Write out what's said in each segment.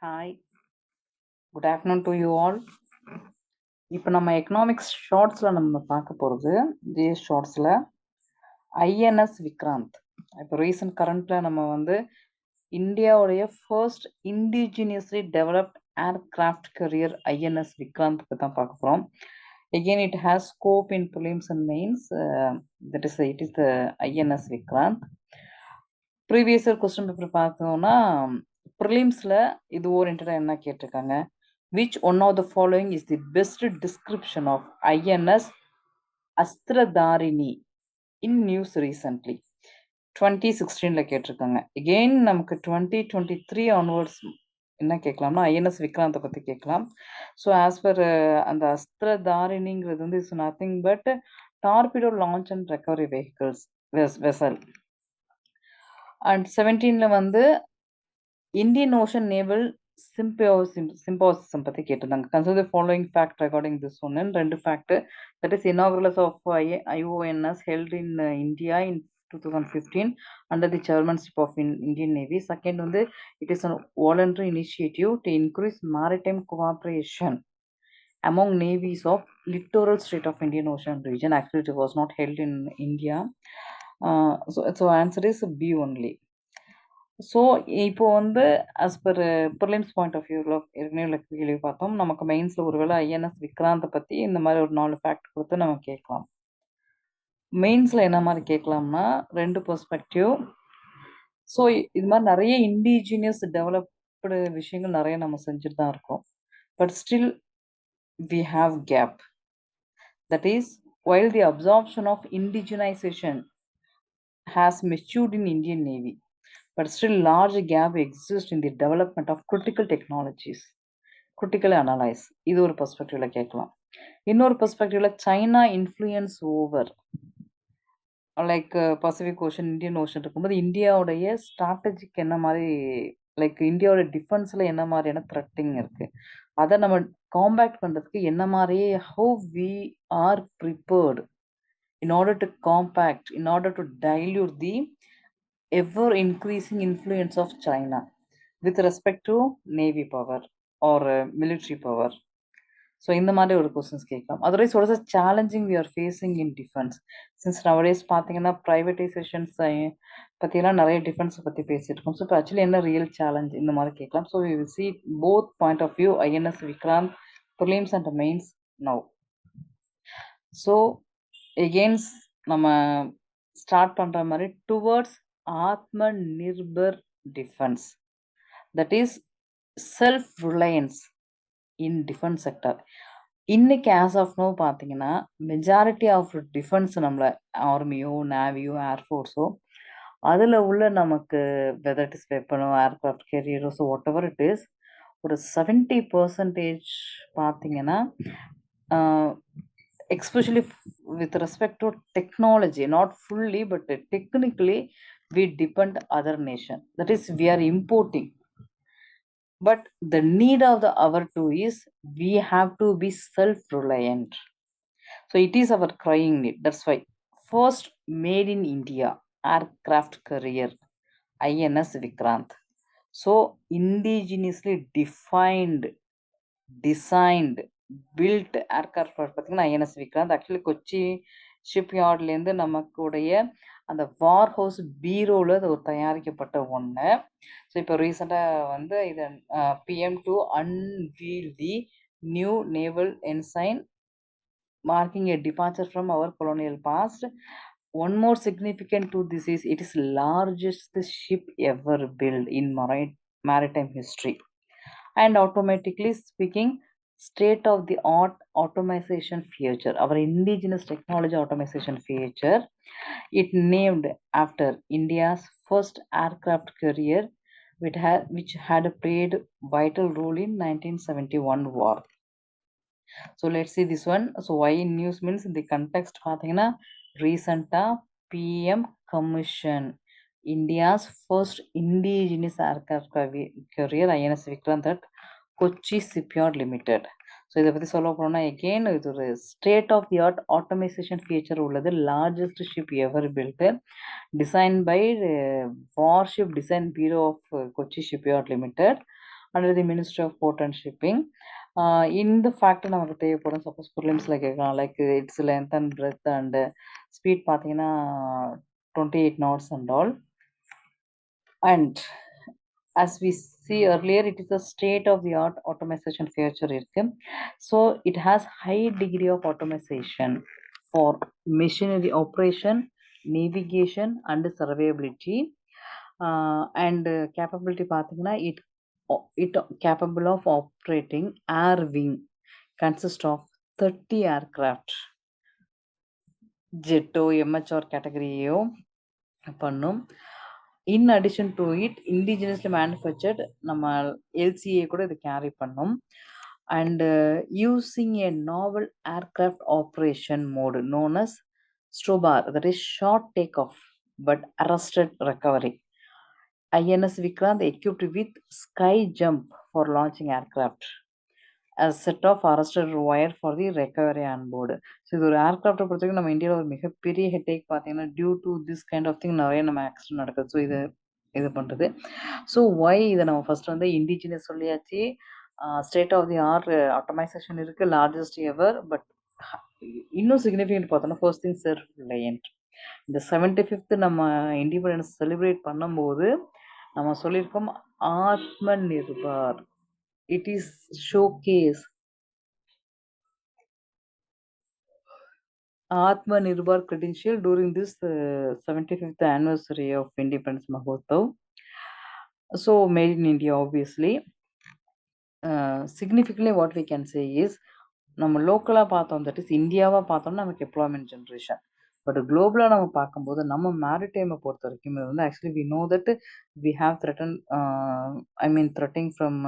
Hi, good afternoon to you all. இப்போ நம்ம economics ஷார்ட்ஸில் நம்ம பார்க்க போகிறது ஜிஎஸ் ஷார்ட்ஸில் ஐஎன்எஸ் விக்ராந்த். இப்போ ரீசன்ட் கரண்ட்டில் நம்ம வந்து இந்தியாவுடைய first indigenously developed aircraft carrier INS விக்ராந்த்க்கு தான் பார்க்க போகிறோம். Again, it has scope in prelims and mains. It is the INS Vikrant. Previous year question paper பார்த்தோம்னா ப்ரிலிம்ஸில் இது ஓரியன்டாக என்ன கேட்டிருக்காங்க, which one of the following is the best description of INS Astradharini in news recently? 2016ல கேட்டிருக்காங்க. Again நமக்கு 2023 onwards என்ன கேட்கலாம்னா INS விக்ராந்தை பற்றி கேட்கலாம். ஸோ ஆஸ் பர் அந்த அஸ்திரதாரிணிங்கிறது வந்து it's nothing but torpedo launch and recovery vehicles vessel. And 17ல வந்து இந்தியன் ஓஷன் நேவல் சிம்போசிசம் பற்றி கேட்டிருந்தாங்க. Consider the following fact regarding this one. ரெண்டு fact, that is inaugurals of IONS held in India in 2015 under the chairmanship of Indian Navy. Second வந்து it is a voluntary initiative to increase maritime cooperation among navies of littoral state of Indian Ocean region. Actually it was not held in India. So answer is B only. So இப்போ வந்து as per prelims point of வியூவில் ஏற்கனவே கேள்வி பார்த்தோம். நமக்கு மெயின்ஸில் ஒருவேளை INS விக்ராந்தை பற்றி இந்த மாதிரி ஒரு 4 ஃபேக்ட் கொடுத்து நம்ம கேட்கலாம். மெயின்ஸில் என்ன மாதிரி கேட்கலாம்னா 2 பெர்ஸ்பெக்டிவ். ஸோ இது மாதிரி நிறைய இண்டிஜினியஸ் டெவலப்டு விஷயங்கள் நிறைய நம்ம செஞ்சுட்டு தான் இருக்கோம். But still we have gap. That is while the absorption of indigenization has matured in Indian Navy, but still large gap exists in the development of critical technologies, critical analyze. இது ஒரு பெர்ஸ்பெக்டிவ்ல கேட்கலாம். இன்னொரு பெர்ஸ்பெக்டிவ்ல China influence over like Pacific Ocean, Indian Ocean இருக்கும்போது இந்தியாவுடைய strategic என்ன மாதிரி, லைக் இந்தியாவோட டிஃபென்ஸில் என்ன மாதிரியான த்ரெட்டிங் இருக்குது, அதை நம்ம காம்பேக்ட் பண்ணுறதுக்கு என்ன மாதிரி how we are prepared in order to compact, in order to dilute the ever increasing influence of China with respect to navy power or military power. So இந்த மாதிரி ஒரு கொஸ்டின்ஸ் கேட்கலாம். Otherwise what is the challenging we are facing in defense? Since nowadays பார்த்தீங்கன்னா ப்ரைவேட்டைசேஷன்ஸ் பற்றிலாம் நிறைய டிஃபென்ஸை பற்றி பேசியிருக்கோம். So இப்போ ஆக்சுவலி என்ன ரியல் சேலஞ்ச் இந்த மாதிரி கேட்கலாம். So we will see both point of view INS Vikrant prelims and mains now. So again நம்ம ஸ்டார்ட் பண்ணுற மாதிரி towards Atmanirbhar defence, that is self reliance in defence sector. இன்னைக்கு ஆஸ் ஆஃப் நோ பார்த்தீங்கன்னா majority of defence நம்மளை ஆர்மியோ நேவியோ ஏர்ஃபோர்ஸோ அதில் உள்ள நமக்கு வெதர் இட் இஸ் வெப்பனோ ஏர்க்ராஃப்ட் கேரியரோ so whatever it is ஒரு 70% பார்த்தீங்கன்னா especially with respect to technology, not fully but technically we depend other nation, that is we are importing. But the need of the hour too is we have to be self-reliant. So it is our crying need. That's why first made in India aircraft carrier INS Vikrant. So indigenously defined, designed, built aircraft பார்த்தீங்கன்னா INS Vikrant. Actually Kochi ஷிப்யார்ட்லேருந்து நமக்குடைய அந்த வார் house பீரோவில் அது ஒரு தயாரிக்கப்பட்ட ஒன்று. So இப்போ ரீசெண்டாக வந்து இதை PM to unveil the new naval ensign marking a departure from our colonial past. One more significant to this is it is largest ship ever built in maritime history, and automatically speaking state of the art automation feature, our indigenous technology automation feature. It named after India's first aircraft carrier which had played vital role in 1971 war. So let's see this one. So why in news means in the context பார்த்தீங்கன்னா recent PM commission India's first indigenous aircraft carrier INS Vikrant at Kochi Shipyard Limited. So இதை பற்றி சொல்ல போனோம்னா again இது ஒரு state of the art automation feature உள்ளது, largest ship ever built, design by warship design bureau of Kochi Shipyard Limited. under the Ministry of Port and Shipping. இந்த fact நமக்கு தேவைப்படும். சப்போஸ் ப்ரிலிம்ஸ்ல கேட்கலாம். Like it's length and breadth and speed பார்த்தீங்கன்னா 28 knots and all. And as we see earlier, it is a state of the art automation feature இருக்கு. So it has high degree of automation for machinery operation, navigation and surveyability. And capability பார்த்தீங்கன்னா it capable of operating air wing consists of 30 aircraft. ஜெட்டோ MHR கேட்டகரியோ பண்ணும். In addition to it, indigenously manufactured நம்ம LCA கூட இது carry பண்ணும். And using a novel aircraft operation mode known as STOBAR, that is short takeoff but arrested recovery. INS Vikrant equipped with sky jump for launching aircraft. A set of arrested wire for the recovery on board. So இது ஒரு ஏர்க்ராஃப்டை பொறுத்த வரைக்கும் நம்ம இந்தியாவில் ஒரு மிகப்பெரிய headache பார்த்தீங்கன்னா due to this kind of thing நிறைய நம்ம ஆக்சிடென்ட் நடக்குது. ஸோ இது பண்ணுறது. ஸோ ஒய் இதை நம்ம ஃபர்ஸ்ட் வந்து இண்டிஜினியஸ் சொல்லியாச்சு. State of the art automisation இருக்குது, லார்ஜஸ்ட் எவர். பட் இன்னும் சிக்னிஃபிகண்ட் பார்த்தோம்னா ஃபர்ஸ்ட் திங் செல்ஃப் ரிலையன்ட். இந்த 75th நம்ம இண்டிபெண்டன்ஸ் செலிப்ரேட் பண்ணும்போது நம்ம சொல்லியிருக்கோம் Atma Nirbhar. It is showcase Atma Nirbhar credential during this 75th anniversary of Independence Mahotsav. So made in India, obviously. Significantly, what we can say is, நம்ம லோக்கலாக பார்த்தோம், that is இந்தியாவாக பார்த்தோம்னா நமக்கு employment generation. But குளோபலாக நம்ம பார்க்கும்போது நம்ம மேரிடைமை பொறுத்த வரைக்கும் இது வந்து actually we know that we have threatening from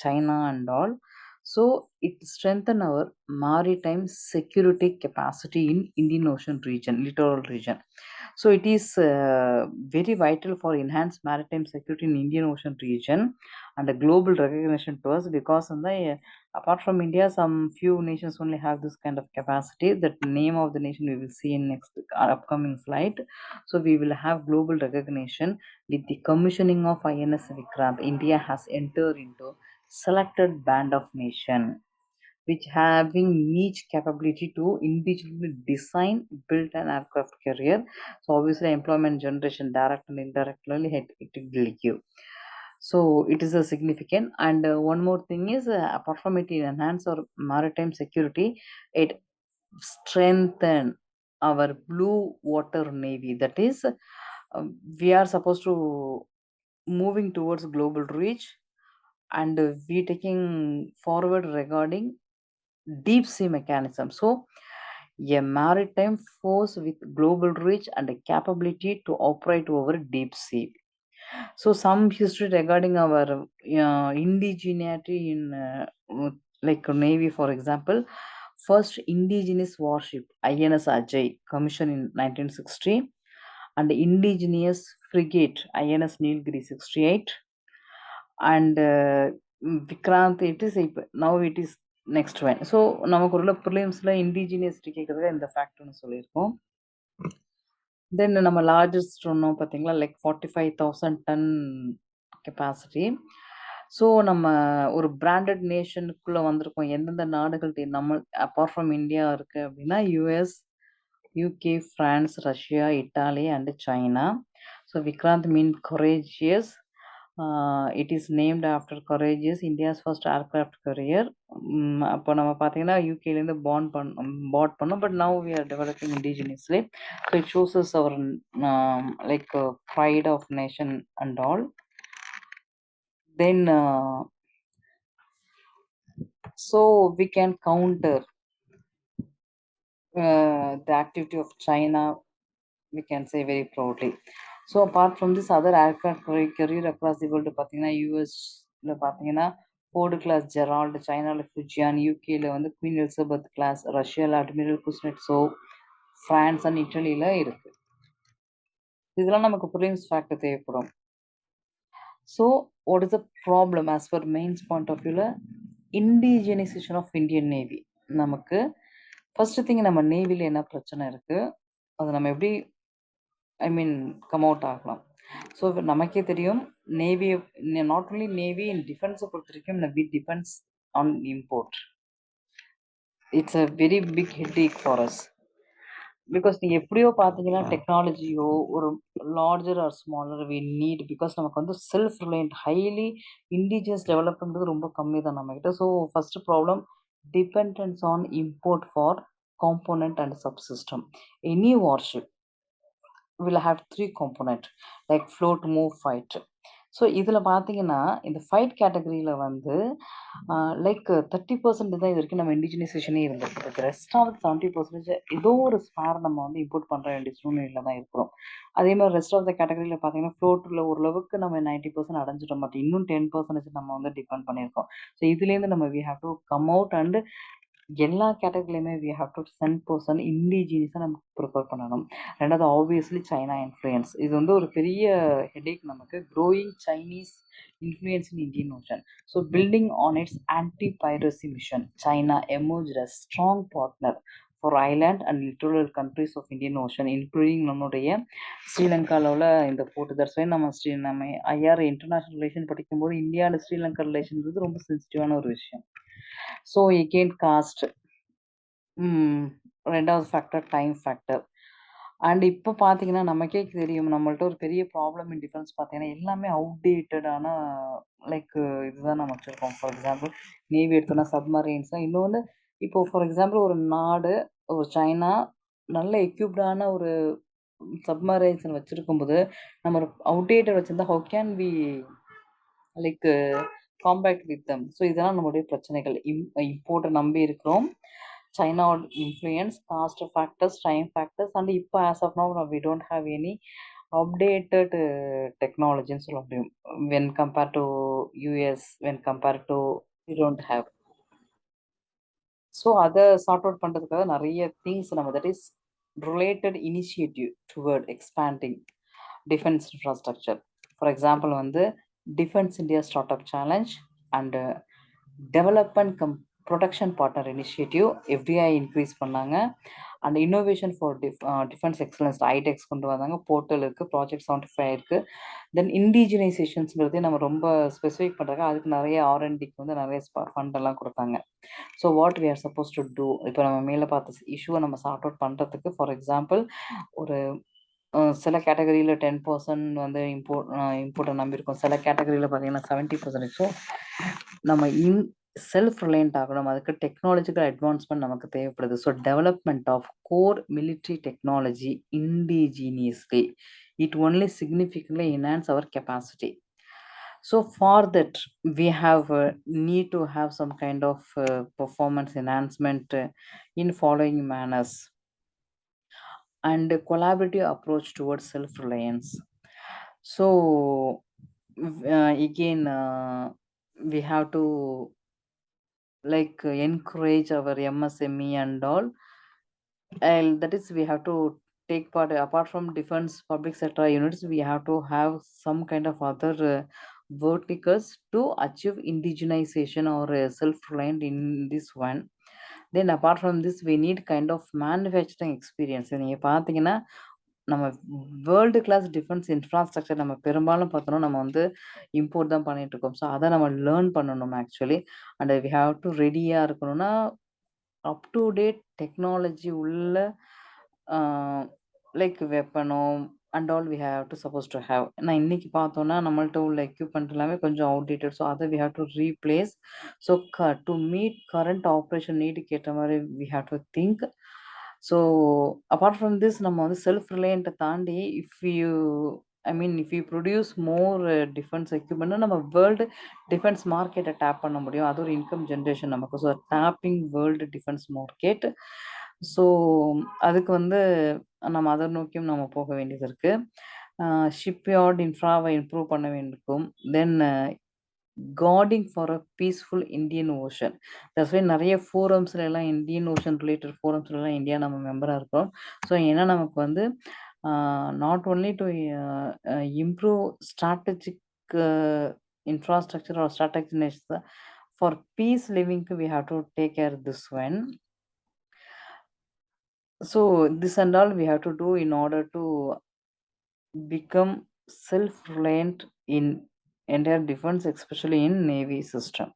China and all. So it strengthen our maritime security capacity in Indian Ocean region, littoral region. So it is very vital for enhanced maritime security in Indian Ocean region and a global recognition to us, because apart from India, some few nations only have this kind of capacity. That name of the nation we will see in next upcoming slide. So we will have global recognition with the commissioning of INS Vikrant. India has entered into selected band of nation which having niche capability to individually design, build an aircraft carrier. So obviously employment generation direct and indirectly it will give. So it is a significant. And one more thing is, apart from it enhance our maritime security, it strengthen our blue water navy. That is, we are supposed to moving towards global reach, and we taking forward regarding deep sea mechanism. So a maritime force with global reach and a capability to operate over deep sea. So some history regarding our indigeneity in like Navy, for example. First indigenous warship INS Ajay commissioned in 1960, and indigenous frigate INS Nilgiri 68, and Vikrant it is now it is next one. So நமக்கு உள்ள ப்ரிலிம்ஸ்ல இண்டிஜினியஸ்டி கேட்கறதுல இந்த ஃபேக்ட்னு சொல்லியிருக்கோம். தென் நம்ம largest சொன்னோம் பார்த்தீங்களா, like 45,000 ton capacity. So நம்ம ஒரு பிராண்டட் நேஷனுக்குள்ளே வந்திருக்கோம். எந்தெந்த நாடுகள் நம்ம அப்பார்ட் ஃப்ரம் இந்தியா இருக்குது அப்படின்னா US, UK, France, Russia, Italy and China. So Vikrant means courageous. It is named after courageous, India's first aircraft carrier. அப்போ நம்ம பார்த்தீங்கன்னா யூகேலேருந்து பாட் பண்ணோம், but now we are developing indigenously. So it shows us our like pride of nation and all. Then so we can counter the activity of China, we can say very proudly. So apart from this, other aircraft carrier across the world பார்த்தீங்கன்னா யூஎஸ்ல பார்த்தீங்கன்னா Ford class Gerald, Chinaல Fujian, UKல வந்து Queen Elizabeth class, ரஷ்யால Admiral Kuznetsov, France and Italyல இருக்கு. இதெல்லாம் நமக்கு prelims fact தேவைப்படும். So what is the problem as per mains point of view? Indigenization of Indian Navy. நமக்கு first thing நம்ம நேவில என்ன பிரச்சனை இருக்கு, அது நம்ம எப்படி கம் அவுட் ஆகலாம். ஸோ நமக்கே தெரியும், navy, not only navy, in டிஃபென்ஸை பொறுத்த வரைக்கும் we depends on import. It's a very big headache for us. Because நீங்கள் எப்படியோ பார்த்தீங்கன்னா டெக்னாலஜியோ ஒரு larger or smaller we need, because நமக்கு வந்து self reliant highly indigenous development ரொம்ப கம்மி தான் நம்மக்கிட்ட. So first problem dependence on import for component and subsystem. Any warship will have 3 component like float, move, fight. So இதில் பார்த்தீங்கன்னா இந்த fight கேட்டகரியில் வந்து லைக் 30% தான் இது வரைக்கும் நம்ம இண்டிஜினைசேஷனே இருந்திருக்கு. ரெஸ்ட் ஆஃப் 70% ஏதோ ஒரு ஸ்பேர் நம்ம வந்து இம்போர்ட் பண்ணுற வேண்டிய சூழ்நிலையில் தான் இருக்கிறோம். அதே மாதிரி ரெஸ்ட் ஆஃப் த கேட்டகரியில் பார்த்தீங்கன்னா ஃப்ளோட்டில் ஓரளவுக்கு நம்ம 90% அடைஞ்சிட்டோம், பட் இன்னும் 10% நம்ம வந்து டிபெண்ட் பண்ணியிருக்கோம். ஸோ இதுலேருந்து நம்ம we have to come out and எல்லா கேட்டகரியிலையுமே வி ஹேவ் டு 10% இண்டிஜினியஸாக நம்ம ப்ரிப்பேர் பண்ணணும். ரெண்டாவது ஆப்வியஸ்லி சைனா இன்ஃப்ளூயன்ஸ், இது வந்து ஒரு பெரிய ஹெடேக் நமக்கு. Growing Chinese influence in Indian ocean. So building on its anti piracy mission, China emerged as strong partner for island and littoral countries of Indian ocean, including நம்மளுடைய ஸ்ரீலங்காவில் இந்த port. That's why நம்ம IR international relation படிக்கும்போது India and Sri Lanka ரிலேஷன்றது ரொம்ப சென்சிட்டிவான ஒரு விஷயம். ஸோ எகெயின் காஸ்ட், ரெண்டாவது ஃபேக்டர் டைம் ஃபேக்டர். அண்ட் இப்போ பார்த்தீங்கன்னா நமக்கே தெரியும், நம்மள்ட்ட ஒரு பெரிய ப்ராப்ளம் இன் டிஃபென்ஸ் பார்த்தீங்கன்னா எல்லாமே அவுடேட்டடான லைக் இதுதான் நம்ம வச்சுருக்கோம். ஃபார் எக்ஸாம்பிள் நேவி எடுத்தோன்னா சப்மரீன்ஸ் தான். இன்னொன்று இப்போது ஃபார் எக்ஸாம்பிள் ஒரு நாடு, ஒரு சைனா நல்ல எக்யூப்டான ஒரு சப்மரைன்ஸ் வச்சுருக்கும்போது நம்ம அவுடேட்டட் வச்சுருந்தா how can we like compact with them. So இதெல்லாம் நம்மளுடைய பிரச்சனைகள். இம்போர்ட்டை நம்பி இருக்கிறோம், சைனாவோட influence, cost factors, time factors, and இப்போ as of now we don't have any updated டெக்னாலஜின்னு சொல்ல முடியும். When compare to US, when compare to we don't have. So அதை சார்ட் அவுட் பண்ணுறதுக்காக நிறைய திங்ஸ் நம்ம that is related initiative toward expanding defence infrastructure. For example வந்து defence India start up challenge and development production partner initiative FDI increase பண்ணாங்க. And innovation for defence excellence iDEX கொண்டு வந்தாங்க. Portal இருக்குது, project 75 இருக்குது. தென் இண்டிஜினைசேஷன்ஸ்ங்கிறதே நம்ம ரொம்ப specific பண்ணுறாங்க. அதுக்கு நிறைய ஆர்என்டிக்கு வந்து நிறைய ஃபண்டெல்லாம் கொடுத்தாங்க. So what we are suppose to do, இப்போ நம்ம மேலே பார்த்த இஷ்யூவை நம்ம சார்ட் அவுட் பண்ணுறதுக்கு, ஃபார் எக்ஸாம்பிள் ஒரு சில கேட்டகரியில் 10% வந்து இம்போர்ட்டை நம்பியிருக்கோம், சில கேட்டகரியில் பார்த்தீங்கன்னா 70%. ஸோ நம்ம செல்ஃப் ரிலையன்ட் ஆகணும். அதுக்கு டெக்னாலஜிக்கல் அட்வான்ஸ்மெண்ட் நமக்கு தேவைப்படுது. So development of core military technology indigenously, it only significantly enhance our capacity. So for that we have need to have some kind of performance enhancement in following manners and collaborative approach towards self-reliance. So again we have to like encourage our MSME and all. That is, we have to take part apart from defense public sector units, we have to have some kind of other verticals to achieve indigenization or self-reliant in this one. Then apart from this we need kind of manufacturing experience. நீங்கள் பார்த்தீங்கன்னா நம்ம world class defence infrastructure நம்ம பெரும்பாலும் பார்த்தோம்னா நம்ம வந்து import தான் பண்ணிட்டு இருக்கோம். ஸோ அதை நம்ம லேர்ன் பண்ணணும் actually. And we have to ரெடியாக இருக்கணும்னா அப் டு டேட் டெக்னாலஜி உள்ள லைக் வெப்பனோ and all we have to suppose to have. நான் இன்னைக்கு பார்த்தோன்னா நம்மள்ட்ட உள்ள எக்யூப்மெண்ட் எல்லாமே கொஞ்சம் அவுடேட்டட். ஸோ அதை we have to replace. So to meet current operation நீடுக்கு ஏற்ற மாதிரி we have to think. So apart from this நம்ம வந்து செல்ஃப் ரிலையண்ட்டை தாண்டி if you produce more defence எக்யூப்மெண்ட்னா நம்ம வேர்ல்டு டிஃபென்ஸ் மார்க்கெட்டை டேப் பண்ண முடியும். அது ஒரு இன்கம் ஜென்ரேஷன் நமக்கு. So taping world defence market. So அதுக்கு வந்து நம்ம அதை நோக்கியும் நம்ம போக வேண்டியது இருக்குது. ஷிப்யார்ட் இன்ஃப்ராவை இம்ப்ரூவ் பண்ண வேண்டியிருக்கும். Then guarding for a peaceful Indian Ocean. That's why நிறைய ஃபோரம்ஸ்ல எல்லாம் இந்தியன் ஓஷன் ரிலேட்டட் ஃபோரம்ஸ்லாம் இந்தியா நம்ம மெம்பராக இருக்கிறோம். ஸோ ஏன்னா நமக்கு வந்து not only to improve strategic infrastructure or strategies for peace லிவிங்க்கு we have to take care this one. So this and all we have to do in order to become self-reliant in entire defense, especially in Navy system.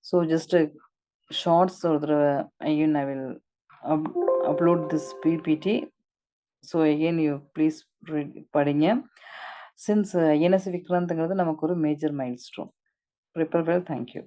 So just a shorts or again I will upload this PPT. So again you please படிங்க. Since INS Vikrantங்கிறது நமக்கு ஒரு major milestone. Prepare well. Thank you.